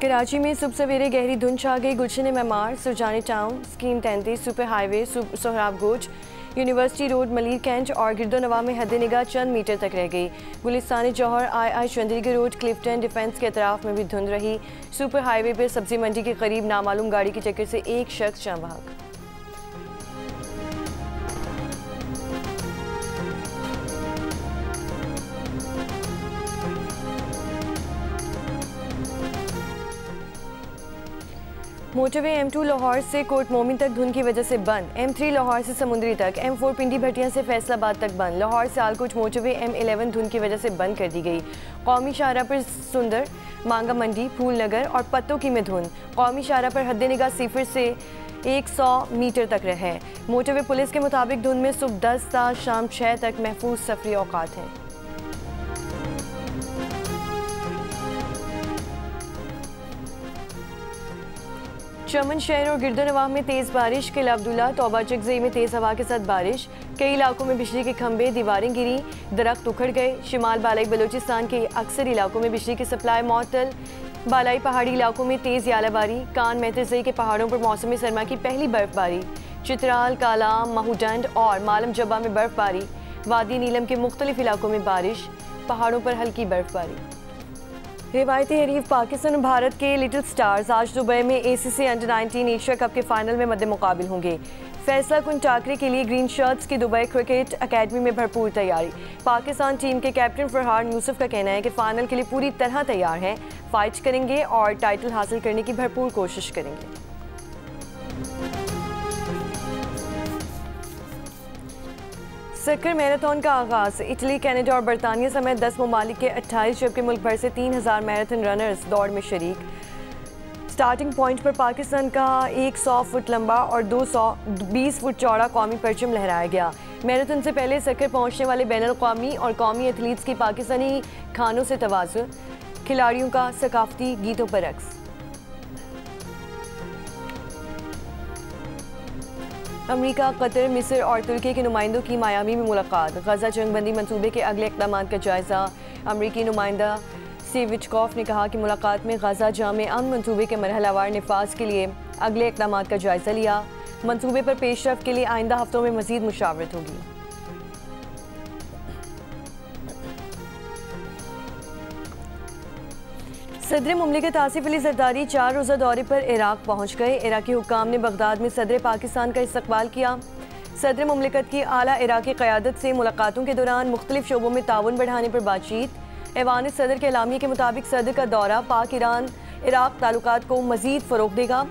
कराची में सुबह सवेरे गहरी धुंध छा गई। Gulshan Maymar, Surjani town, scheme 33, super highway, Sohrab Goth, university road, Malir कैंच और गिरदोनवा में हद निगाह चंद मीटर तक रह गई। गुलिस्तानी जौहर, आई चंद्रीगढ़ रोड, क्लिफ्टन, डिफेंस के अतराफ में भी धुंध रही। सुपर हाईवे पर सब्जी मंडी के करीब नामालूम गाड़ी की टक्कर से एक शख्स जान बहक। मोटरवे M2 लाहौर से कोट मोमिन तक धुंध की वजह से बंद। M3 लाहौर से समुंदरी तक, M4 पिंडी भटिया से फैसलाबाद तक बंद। लाहौर से आलकोट मोटरवे M11 धुंध की वजह से बंद कर दी गई। कौमी शाहराह पर सुंदर, मांगा मंडी, फूल नगर और पत्तों की में धुंध। कौमी शाहराह पर हद निगाह 0 से 100 मीटर तक रहे। मोटरवे पुलिस के मुताबिक धुंध में सुबह 10 से शाम 6 तक महफूज सफरी औकात हैं। चमन शहर और गिरदोनवाह में तेज़ बारिश। किला अब्दुल्ला, तौबा चकजई में तेज़ हवा के साथ बारिश। कई इलाकों में बिजली के खंभे, दीवारें गिरी, दरख्त उखड़ गए। शिमाल बालाई बलूचिस्तान के अक्सर इलाकों में बिजली की सप्लाई मअतल। बालाई पहाड़ी इलाकों में तेज़ यालाबारी। कान मेहतजई के पहाड़ों पर मौसम सरमा की पहली बर्फबारी। चित्राल, कालाम, महूडंड और मालम जब्बा में बर्फबारी। वादी नीलम के मुख्तलिफ इलाकों में बारिश, पहाड़ों पर हल्की बर्फबारी। रिवायती हरीफ पाकिस्तान और भारत के लिटिल स्टार्स आज दुबई में ACC अंडर-19 एशिया कप के फाइनल में मद्दे मुकाबिल होंगे। फैसला कुन टाकरे के लिए ग्रीन शर्ट्स की दुबई क्रिकेट अकेडमी में भरपूर तैयारी। पाकिस्तान टीम के कैप्टन फरहान यूसुफ का कहना है कि फाइनल के लिए पूरी तरह तैयार हैं, फाइट करेंगे और टाइटल हासिल करने की भरपूर कोशिश करेंगे। सक्कर मैराथन का आगाज। इटली, कनाडा और बरतानिया समेत 10 ममालिक के 28 जबकि मुल्क भर से 3000 मैराथन रनर्स दौड़ में शरीक। स्टार्टिंग पॉइंट पर पाकिस्तान का 100 फुट लंबा और 220 फुट चौड़ा कौमी परचम लहराया गया। मैराथन से पहले सक्कर पहुंचने वाले बैनुल-अक़वामी और कौमी एथलीट्स की पाकिस्तानी खानों से तवाज़ुन, खिलाड़ियों का सकाफती गीतों पर रक्स। अमेरिका, कतर, मिस्र और तुर्की के नुमाइंदों की मायामी में मुलाकात। गजा जंगबंदी मंसूबे के अगले इक़दामात का जायज़ा। अमेरिकी नुमाइंदा स्टीव विटकॉफ ने कहा कि मुलाकात में गजा जाम अमन मंसूबे के मरहलावार निफाज के लिए अगले इक़दामात का जायज़ा लिया। मंसूबे पर पेशरफ्त के लिए आइंदा हफ्तों में मज़ीद मुशावरत होगी। सदर मुमलिकत आसिफ अली जरदारी 4 रोज़ा दौरे पर इराक पहुँच गए। इराकी हुक्काम ने बगदाद में सदर पाकिस्तान का इस्तकबाल किया। सदर मुमलिकत की आला इराकी क़यादत से मुलाकातों के दौरान मुख्तलिफ शोबों में ताउन बढ़ाने पर बातचीत। ऐवान सदर के एलामिया के मुताबिक सदर का दौरा पाक ईरान इराक ताल्लुकात को मज़ीद फ़रोग़ देगा।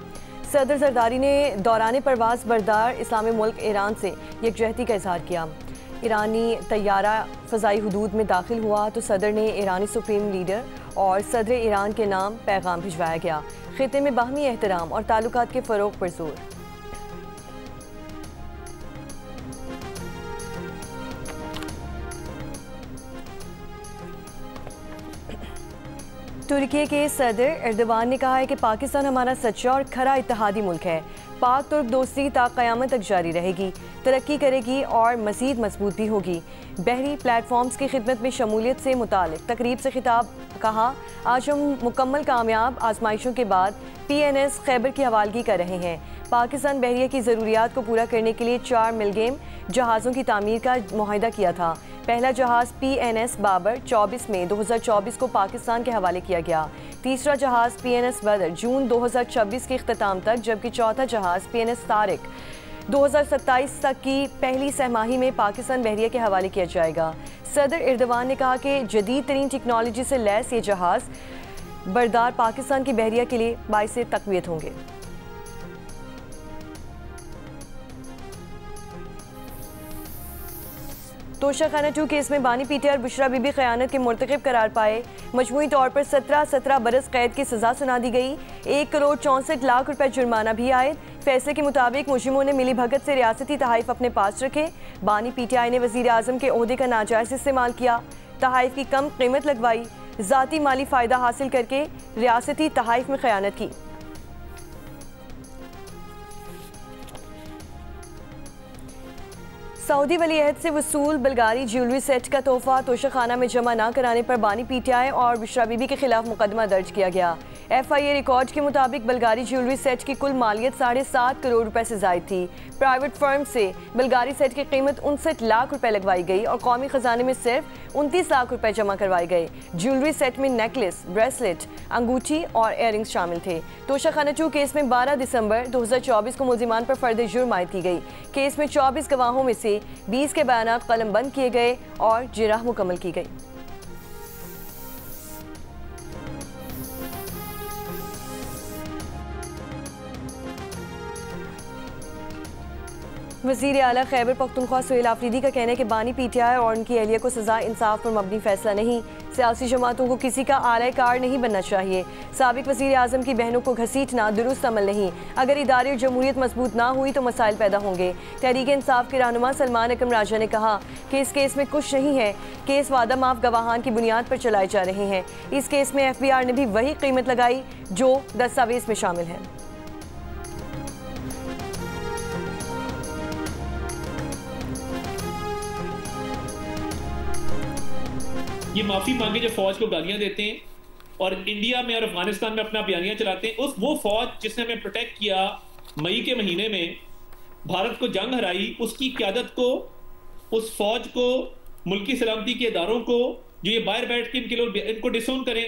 सदर जरदारी ने दौरान परवाज़ बरदार इस्लामी मुल्क ईरान से यकजहती का इजहार किया। ईरानी तैयारा फ़ज़ाई हुदूद में दाखिल हुआ तो सदर ने ईरानी सुप्रीम लीडर और सदर ईरान के नाम पैगाम भिजवाया गया। खित्ते में बाहमी एहतराम और ताल्लुकात के फ़रोग़ पर जोर। तुर्की के सदर एर्दोगान ने कहा है कि पाकिस्तान हमारा सच्चा और खरा इत्तेहादी मुल्क है। पाक तुर्क दोस्ती ता क़यामत तक जारी रहेगी, तरक्की करेगी और मज़ीद मजबूत भी होगी। बहरी प्लेटफॉर्म्स की खिदमत में शमूलियत से मुतालिक तकरीब से खिताब कहा, आज हम मुकम्मल कामयाब आजमाइशों के बाद PNS खैबर की हवालगी कर रहे हैं। पाकिस्तान बहरिया की ज़रूरियात को पूरा करने के लिए 4 मिलगेम जहाज़ों की तामीर का मुआहिदा किया था। पहला जहाज़ PNS बाबर 24 मई 2024 को पाकिस्तान के हवाले किया गया। तीसरा जहाज़ PNS बदर जून 2026 के इख्तिताम तक, जबकि चौथा जहाज़ PNS तारिक 2027 तक की पहली सहमाही में पाकिस्तान बहरिया के हवाले किया जाएगा। सदर एर्दोगान ने कहा कि जदीद तरीन टेक्नोलॉजी से लैस ये जहाज़ बरदार पाकिस्तान की बहरिया के लिए बाइसे तक़वियत होंगे। तोशाखाना 2 केस में बानी पीटीआर बुशरा बीबी ख़यानत के मुर्तकिब करार पाए। मजमूई तौर पर 17 बरस कैद की सज़ा सुना दी गई। 1 करोड़ 64 लाख रुपए जुर्माना भी आए। फैसले के मुताबिक मुजरिमों ने मिली भगत से रियासती तहाइफ अपने पास रखे। बानी PTI ने वज़ीर आज़म के ओहदे का नाजायज़ इस्तेमाल किया, तहाइफ की कम कीमत लगवाई, ज़ाती माली फ़ायदा हासिल करके रियासती तहाइफ में ख़यानत की। सऊदी वलीअहद से वसूल बल्गारी ज्वेलरी सेट का तोहफा तोशाखाना में जमा न कराने पर बानी पीटीआई और बुशरा बीबी के खिलाफ मुकदमा दर्ज किया गया। FIA रिकॉर्ड के मुताबिक बल्गारी ज्वेलरी सेट की कुल मालियत 7.5 करोड़ रुपए से जायद थी। प्राइवेट फर्म से बल्गारी सेट की कीमत 59 लाख रुपए लगवाई गई और कौमी खजाने में सिर्फ 29 लाख रुपए जमा करवाए गए। ज्वेलरी सेट में नेकलेस, ब्रेसलेट, अंगूठी और इयररिंग्स शामिल थे। तोशाखाना 2 केस में 12 दिसंबर 2024 को मुलजिमान पर फर्द जुर्म आयद की गई। केस में 24 गवाहों में से 20 के बयानात कलमबंद किए गए और जिरह मुकम्मल की गई। वज़ीर आला खैबर पख्तूनख्वा सुहेल आफरीदी का कहना है कि बानी पीटीआई और उनकी अहलिया को सजा इंसाफ पर मबनी फैसला नहीं, सियासी जमातों को किसी का आला कार नहीं बनना चाहिए। साबिक वज़ीर आज़म की बहनों को घसीटना दुरुस्त अमल नहीं। अगर इदारे और जमहूरियत मजबूत ना हुई तो मसाइल पैदा होंगे। तहरीक इंसाफ के रहनुमा सलमान अकरम राजा ने कहा कि इस केस में कुछ नहीं है, केस वादा माफ गवाहान की बुनियाद पर चलाए जा रहे हैं। इस केस में FBR ने भी वही कीमत लगाई जो दस्तावेज में शामिल है। ये माफ़ी मांगे जो फौज को गालियां देते हैं और इंडिया में और अफगानिस्तान में अपना बयानियां चलाते हैं, उस वो फौज जिसने हमें प्रोटेक्ट किया मई के महीने में, भारत को जंग हराई, उसकी क़यादत को, उस फौज को, मुल्की सलामती के इदारों को, जो ये बाहर बैठ के इनके लोग इनको डिसोन करें,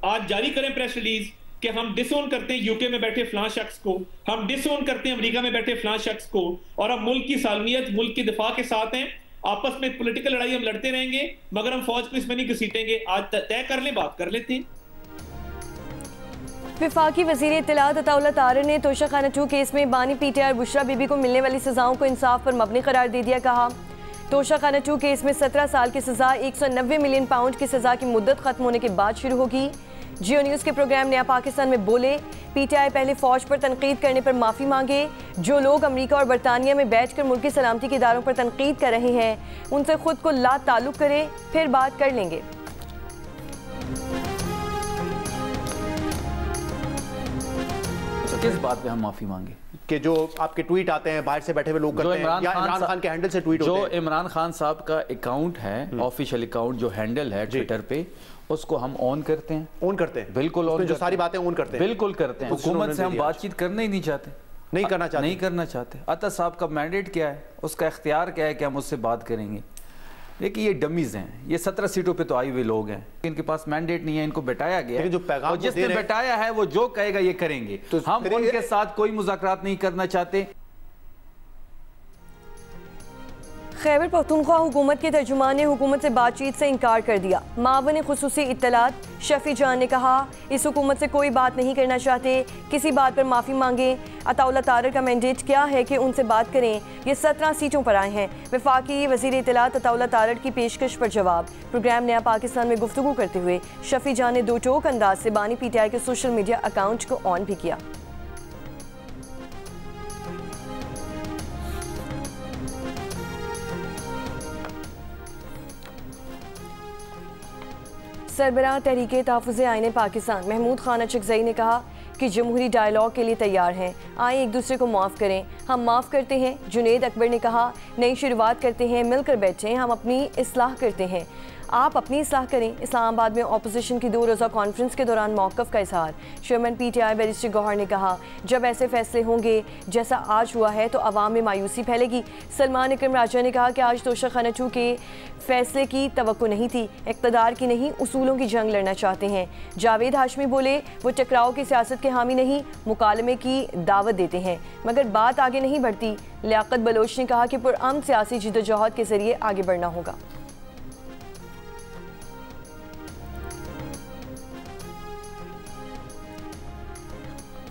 आज जारी करें प्रेस रिलीज कि हम डिसोन करते हैं यूके में बैठे फलां शख्स को, हम डिसोन करते हैं अमेरिका में बैठे फलां शख्स को, और हम मुल्क की सालमियत, मुल्क की दिफा के साथ हैं। आपस में पॉलिटिकल लड़ाई हम लड़ते रहेंगे मगर हम फौज को इसमें नहीं घसीटेंगे। आज तय कर लें, बात कर लेते हैं। वफाकी वज़ीर इत्तलात अताउल्लाह तारर ने तोशाखाना 2 केस में बानी पीटीआई और बुशरा बीबी को मिलने वाली सजाओं को इंसाफ पर मबनी करार दे दिया। कहा तोशाखाना 2 केस में 17 साल की सजा 190 मिलियन पाउंड की सजा की मुद्दत खत्म होने के बाद शुरू होगी। जियो न्यूज़ के प्रोग्राम नया पाकिस्तान में बोले पीटीआई पहले फौज पर तनकीद करने पर माफ़ी मांगे। जो लोग अमेरिका और बरतानिया में बैठकर मुल्की सलामती के इदारों पर तनकीद कर रहे हैं उनसे खुद को ला ताल्लुक करें, फिर बात कर लेंगे। किस बात पे हम माफी मांगे कि जो आपके ट्वीट आते हैं बाहर से बैठे हुए लोग करते हैं, या इमरान खान के हैंडल से ट्वीट होते हैं? जो इमरान खान साहब का अकाउंट है, ऑफिशियल अकाउंट जो हैंडल है ट्विटर पे, उसको हम ऑन करते हैं। ऑन करते हैं, बिल्कुल ऑन, जो सारी बातें ऑन करते हैं, बिल्कुल करते हैं। हुकूमत से हम बातचीत करना ही नहीं चाहते, नहीं करना चाहते। अता साहब का मैंडेट क्या है, उसका इख्तियार क्या है कि हम उससे बात करेंगे। देखिए ये डमीज हैं, ये 17 सीटों पे तो आए हुए लोग हैं, इनके पास मैंडेट नहीं है, इनको बैठाया गया है, जो पैगाम जिसने बैठाया है वो जो कहेगा ये करेंगे। तो हम उनके साथ कोई मुज़ाकरात नहीं करना चाहते। खैबर पख्तूनख्वा हुकूमत के तर्जुमान ने हुकूमत से बातचीत से इनकार कर दिया। मावन खुसूसी इत्तलात शफी जान ने कहा इस हुकूमत से कोई बात नहीं करना चाहते, किसी बात पर माफ़ी मांगे। अताउल्लाह तारर का मैंडेट क्या है कि उनसे बात करें, ये 17 सीटों पर आए हैं। वफाकी वज़ीर इत्तलात अताउल्लाह तारर की पेशकश पर जवाब। प्रोग्राम नया पाकिस्तान में गुफ्तगू करते हुए शफी जान ने दो टोक अंदाज से बानी पीटीआई के सोशल मीडिया अकाउंट को ऑन भी किया। सरबराह तहरीके तहफ़्फ़ुज़े आईने पाकिस्तान महमूद खान अचकज़ई ने कहा कि जमहूरी डायलॉग के लिए तैयार हैं, आए एक दूसरे को माफ़ करें, हम माफ़ करते हैं। जुनेद अकबर ने कहा नई शुरुआत करते हैं, मिलकर बैठें, हम अपनी इस्लाह करते हैं, आप अपनी इस्लाह करें। इस्लामाबाद में अपोजिशन की 2 रोज़ा कॉन्फ्रेंस के दौरान मौक़िफ़ का इजहार। चेयरमैन पीटीआई बैरिस्टर गौहर ने कहा जब ऐसे फैसले होंगे जैसा आज हुआ है तो अवाम में मायूसी फैलेगी। सलमान अकरम राजा ने कहा कि आज तोशाखाना 2 के फैसले की तवक्को नहीं थी, इक़्तिदार की नहीं उसूलों की जंग लड़ना चाहते हैं। जावेद हाशमी बोले वो टकराव की सियासत के हामी नहीं, मुकालमे की दावत देते हैं मगर बात आगे नहीं बढ़ती। लियाकत बलोच ने कहा कि पुरअमन सियासी जिद्दोजहद के जरिए आगे बढ़ना होगा।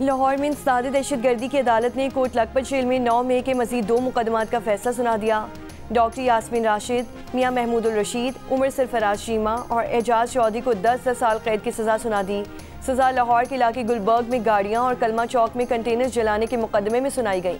लाहौर में इंसदाद दहशतगर्दी की अदालत ने कोट लखपत जेल में 9 मई के मजीद 2 मुकदमात का फैसला सुना दिया। डॉक्टर यास्मीन राशिद, मियां महमूद उल रशीद, उमर सरफराज शीमा और एजाज चौधरी को 10 साल कैद की सज़ा सुना दी। सज़ा लाहौर के इलाके गुलबर्ग में गाड़ियां और कलमा चौक में कंटेनर जलाने के मुकदमे में सुनाई गई।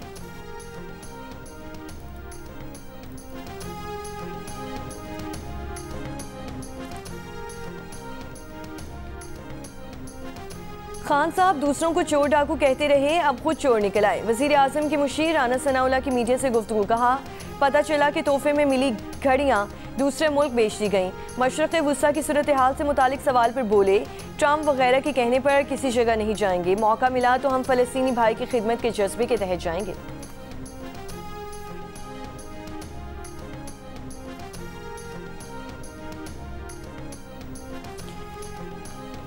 खान साहब दूसरों को चोर डाकू कहते रहे, अब खुद चोर निकल आए। वज़ीर आज़म के मुशीर राना सनाउल्लाह की मीडिया से गुफ्तगू। कहा पता चला कि तोहफे में मिली घड़ियां दूसरे मुल्क बेच दी गईं। मशरक़ वुस्ता की सूरत हाल से मुतालिक सवाल पर बोले, ट्रंप वगैरह के कहने पर किसी जगह नहीं जाएंगे, मौका मिला तो हम फ़लस्तीनी भाई की खिदमत के जज्बे के तहत जाएंगे।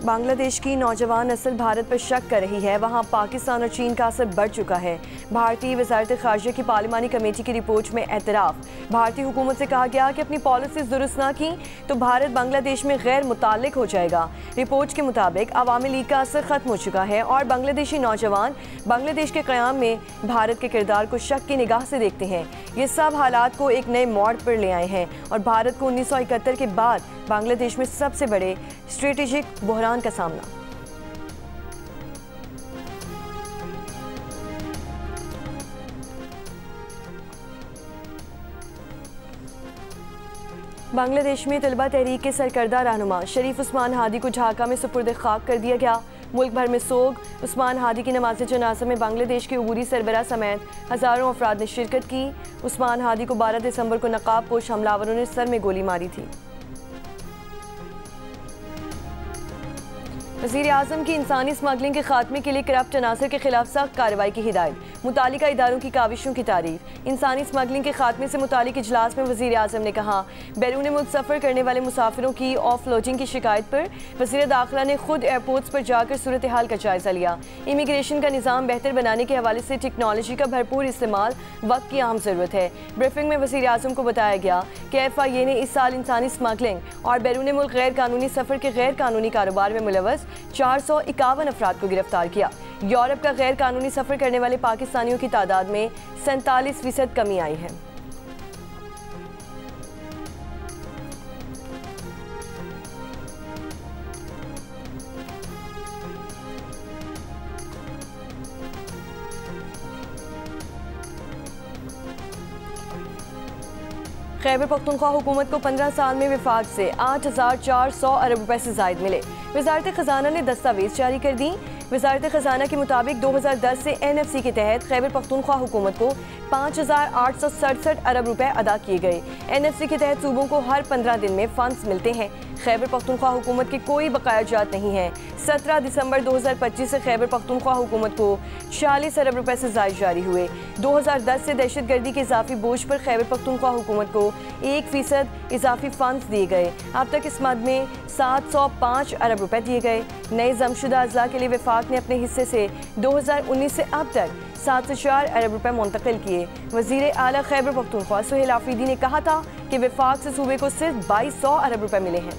बांग्लादेश की नौजवान नस्ल भारत पर शक कर रही है, वहां पाकिस्तान और चीन का असर बढ़ चुका है। भारतीय वज़ारत ख़ारिजा की पार्लिमानी कमेटी की रिपोर्ट में एतराफ़। भारतीय हुकूमत से कहा गया कि अपनी पॉलिसीज़ दुरुस्त ना की तो भारत बांग्लादेश में गैर मुताल्लिक हो जाएगा। रिपोर्ट के मुताबिक अवामी लीग का असर ख़त्म हो चुका है और बांग्लादेशी नौजवान बांग्लादेश के क़याम में भारत के किरदार को शक की निगाह से देखते हैं। ये सब हालात को एक नए मोड़ पर ले आए हैं और भारत को 1971 के बाद बांग्लादेश में सबसे बड़े स्ट्रेटेजिक बहरान का सामना। बांग्लादेश में तलबा तहरीक के सरकर्दा रहनुमा शरीफ उस्मान हादी को ढाका में सुपुर्द खाक कर दिया गया। मुल्क भर में सोग। उस्मान हादी की नमाज जनाजा में बांग्लादेश के उबूरी सरबराह समेत हज़ारों अफराद ने शिरकत की। उस्मान हादी को 12 दिसंबर को नकाबपोश हमलावरों ने सर में गोली मारी थी। वज़ीर आज़म की इंसानी स्मगलिंग के खात्मे के लिए करप्ट अनासर के खिलाफ सख्त कार्रवाई की हिदायत। मुतालिका इदारों की काविशों की तारीफ। इंसानी स्मगलिंग के खात्मे से मुतालिक इजलास में वज़ीर आज़म ने कहा, बैरून मुल्क सफ़र करने वाले मुसाफिरों की ऑफ लोडिंग की शिकायत पर वज़ीर दाखिला ने खुद एयरपोर्ट्स पर जाकर सूरत हाल का जायज़ा लिया। इमिग्रेशन का निज़ाम बेहतर बनाने के हवाले से टेक्नोलॉजी का भरपूर इस्तेमाल वक्त की अहम ज़रूरत है। ब्रीफिंग में वज़ीर आज़म को बताया गया कि FIA ने इस साल इंसानी स्मगलिंग और बैरून मुल्क गैर कानूनी सफ़र के गैर कानूनी कारोबार में मुलव्वस 451 अफराद को गिरफ्तार किया। यूरोप का गैर कानूनी सफ़र करने वाले पाकिस्तानियों की तादाद में 47% कमी आई है। खैबर पख्तूनख्वा हुकूमत को 15 साल में विफाक से 8,400 अरब रुपए से ज़ायद मिले। वज़ारत ख़ज़ाना ने दस्तावेज़ जारी कर दी। वज़ारत ख़ज़ाना के मुताबिक 2010 से NFC के तहत खैबर पख्तूनख्वा हुकूमत को 5,867 अरब रुपए अदा किए गए। NFC के तहत सूबों को हर 15 दिन में फंड्स मिलते हैं। खैबर पख्तूनख्वा हुकूमत के कोई बकाया जात नहीं है। 17 दिसंबर 2025 से खैबर पख्तूनख्वा हुकूमत को 46 अरब रुपए से ज़ायद जारी हुए। 2010 से दहशतगर्दी के इजाफी बोझ पर खैबर पख्तूनख्वा हुकूमत को 1% इजाफी फंड्स दिए गए। अब तक इस मद में 705 अरब रुपए दिए गए। नए जमशुदा अजला के लिए वफाक ने अपने हिस्से से 2019 से अब तक 704 अरब रुपए मुंतकिल किए। वज़ीर आला खैबर पख्तूनख्वा सुहेल आफरीदी ने कहा था कि वफाक से सूबे को सिर्फ 2200 अरब रुपए मिले हैं।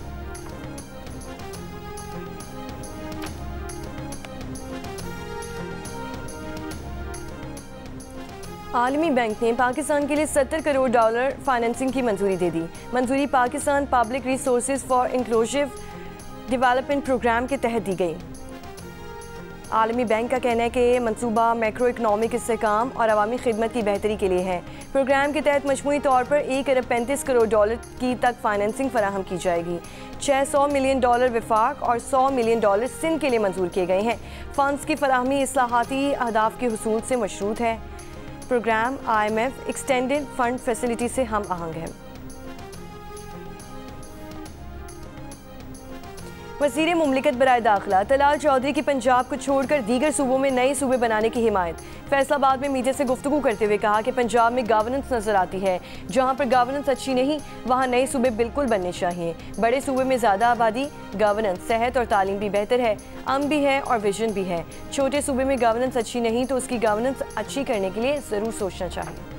आलमी बैंक ने पाकिस्तान के लिए $70 करोड़ फाइनेंसिंग की मंजूरी दे दी। मंजूरी Pakistan public resources for inclusive development programme के तहत दी गई। आलमी बैंक का कहना है कि मंसूबा मैक्रो इकनॉमिक इस्तेहकाम और अवामी खिदमत की बेहतरी के लिए है। प्रोग्राम के तहत मजमूई तौर पर $1.35 करोड़ की तक फाइनेंसिंग फराहम की जाएगी। $600 मिलियन वफाक और $100 मिलियन सिंध के लिए मंजूर किए गए हैं। फंड्स की फराहमी इस्लाहाती अहदाफ के हुसूल से मशरूत है। Programme IMF extended fund facility से हम आहंग है। वज़ीर मुमलिकत बराए दाखिला तलाल चौधरी की पंजाब को छोड़कर दीगर सूबों में नए सूबे बनाने की हिमायत। फैसलाबाद में मीडिया से गुफ्तगू करते हुए कहा कि पंजाब में गवर्नेंस नजर आती है, जहां पर गवर्नेंस अच्छी नहीं वहां नए सूबे बिल्कुल बनने चाहिए। बड़े सूबे में ज़्यादा आबादी, गवर्नेंस, सेहत और तालीम भी बेहतर है, अम भी है और विजन भी है। छोटे सूबे में गवर्नेंस अच्छी नहीं तो उसकी गवर्नेंस अच्छी करने के लिए ज़रूर सोचना चाहिए।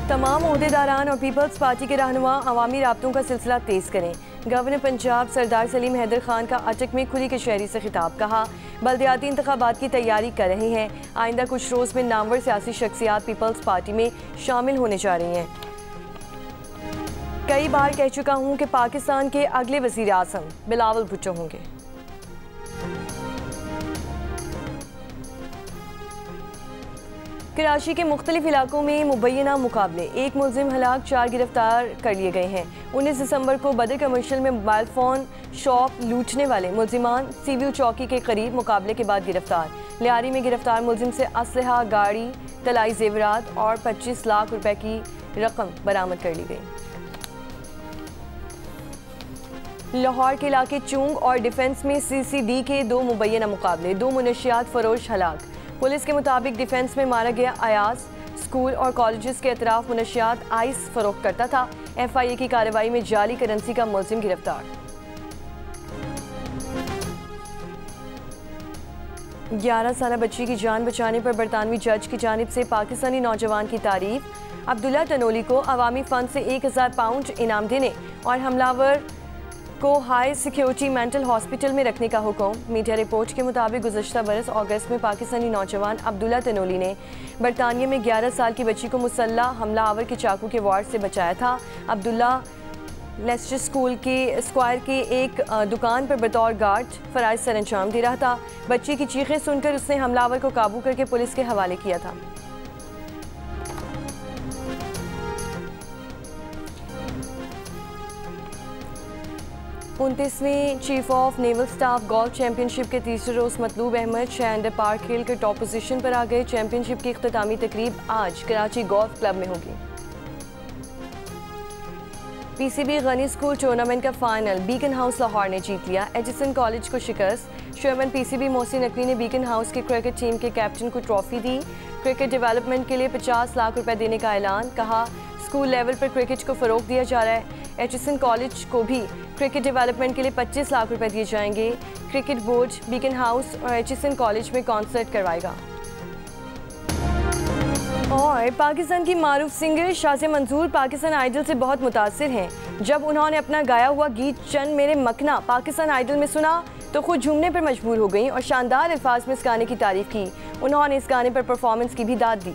तमाम ओहदेदारान और पीपल्स पार्टी के रहनुमा अवामी राब्तों का सिलसिला तेज़ करें। गवर्नर पंजाब सरदार सलीम हैदर खान का अटक में खुली कचहरी से खिताब। कहा, बल्दियाती इंतखाबात की तैयारी कर रहे हैं। आइंदा कुछ रोज़ में नामवर सियासी शख्सियात पीपल्स पार्टी में शामिल होने जा रही हैं। कई बार कह चुका हूँ कि पाकिस्तान के अगले वज़ीर आज़म बिलावल भुट्टो होंगे। कराची के मुख्तलिफ इलाकों में मुबैना मुकाबले, एक मुलजिम हलाक, 4 गिरफ्तार कर लिए गए हैं। 19 दिसंबर को बदर कमर्शियल में मोबाइल फ़ोन शॉप लूटने वाले मुलजिमान सीव्यू चौकी के करीब मुकाबले के बाद गिरफ्तार। लियारी में गिरफ्तार मुलजिम से असलहा, गाड़ी, तलाई जेवरात और 25 लाख रुपए की रकम बरामद कर ली गई। लाहौर के इलाके चूंग और डिफेंस में CCD के 2 मुबैना मुकाबले, 2 मुनशियात फरोश हलाक। पुलिस के मुताबिक डिफेंस में मारा गया अयाज स्कूल और कॉलेजेस के अतराफ मुनशियात आइस फरोख्त करता था। FIA की कार्रवाई में जाली करेंसी का मुलजिम गिरफ्तार। 11 साल बच्ची की जान बचाने पर बरतानवी जज की जानिब से पाकिस्तानी नौजवान की तारीफ। अब्दुल्ला तनोली को अवामी फंड से 1000 पाउंड इनाम देने और हमलावर को हाई सिक्योरिटी मेंटल हॉस्पिटल में रखने का हुक्म। मीडिया रिपोर्ट के मुताबिक गुज़श्ता बरस अगस्त में पाकिस्तानी नौजवान अब्दुल्ला तनोली ने बरतानिया में 11 साल की बच्ची को मुसल्लह हमलावर के चाकू के वार से बचाया था। अब्दुल्ला लेस्टर स्कूल के स्क्वायर के एक दुकान पर बतौर गार्ड फ़राइज़ सर अंजाम दे रहा था। बच्ची की चीखें सुनकर उसने हमलावर को काबू करके पुलिस के हवाले किया था। 29वीं chief of naval staff golf championship के तीसरे रोज़ मतलूब अहमद 6 अंडर पार खेल कर टॉप पोजीशन पर आ गए। चैंपियनशिप की इख्तितामी तकरीब आज कराची गोल्फ क्लब में होगी। PCB गनी स्कूल टूर्नामेंट का फाइनल बीकन हाउस लाहौर ने जीत लिया। एचिसन कॉलेज को शिकस्त। चेयरमैन PCB मोहसिन नकवी ने बीकन हाउस की क्रिकेट टीम के कैप्टन को ट्रॉफी दी। क्रिकेट डेवलपमेंट के लिए 50 लाख रुपए देने का ऐलान। कहा स्कूल लेवल पर क्रिकेट को फ़रोग दिया जा रहा है। एचिसन कॉलेज को भी क्रिकेट डेवलपमेंट के लिए 25 लाख रुपए दिए जाएंगे। क्रिकेट बोर्ड बीकन हाउस और एचिसन कॉलेज में कॉन्सर्ट करवाएगा। और पाकिस्तान की मारूफ सिंगर शाज़िया मंसूर पाकिस्तान आइडल से बहुत मुतासिर हैं। जब उन्होंने अपना गाया हुआ गीत चंद मेरे मखना पाकिस्तान आइडल में सुना तो खुद झूमने पर मजबूर हो गई और शानदार अल्फाज में इस गाने की तारीफ की। उन्होंने इस गाने पर परफॉर्मेंस की भी दाद दी।